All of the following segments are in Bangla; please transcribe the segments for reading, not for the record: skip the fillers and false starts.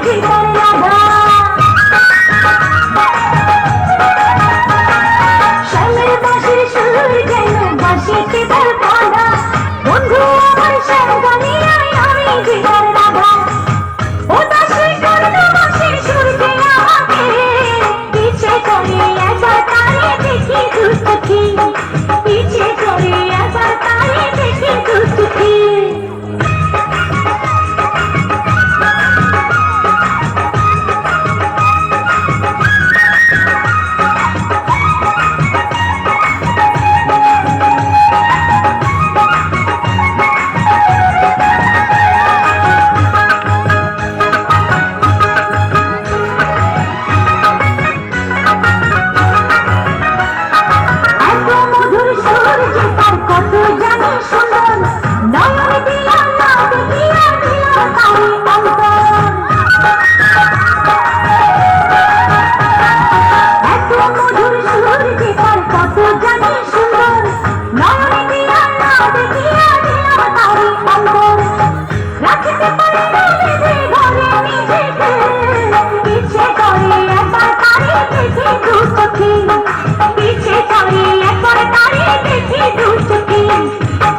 জীবন রাধা শ্যামের বাঁশির সুর যেন বাঁশিতে তার কাঁদা বন্ধু আমার শ্যাম গানিয়ায় আমি জীবন রাধা ও দাসী কর্ণ বাঁশির সুর যে আমাকে পিছে করে একবার তারে দেখি দুষ্টকি পিছে করে একবার তারে দেখি দুষ্টকি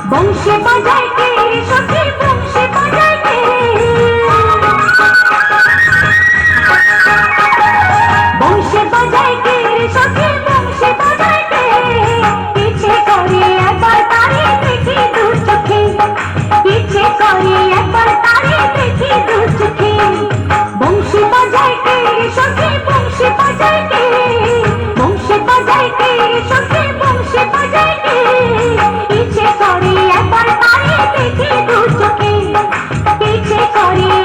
বংশে বাজায় কে সখী বংশে বাজায় কে বংশে বাজায় কে সখী বংশে বাজায় কে পিছে করে একবার তারে দেখি দু চোখে পিছে করে একবার তারে দেখি দু চোখে বংশে বাজায় কে সখী বংশে বাজায় কে বংশে বাজায় কে সখী বংশে বাজায় কে পিছে করে একবার তারে দেখি দু চোখে পিছে করে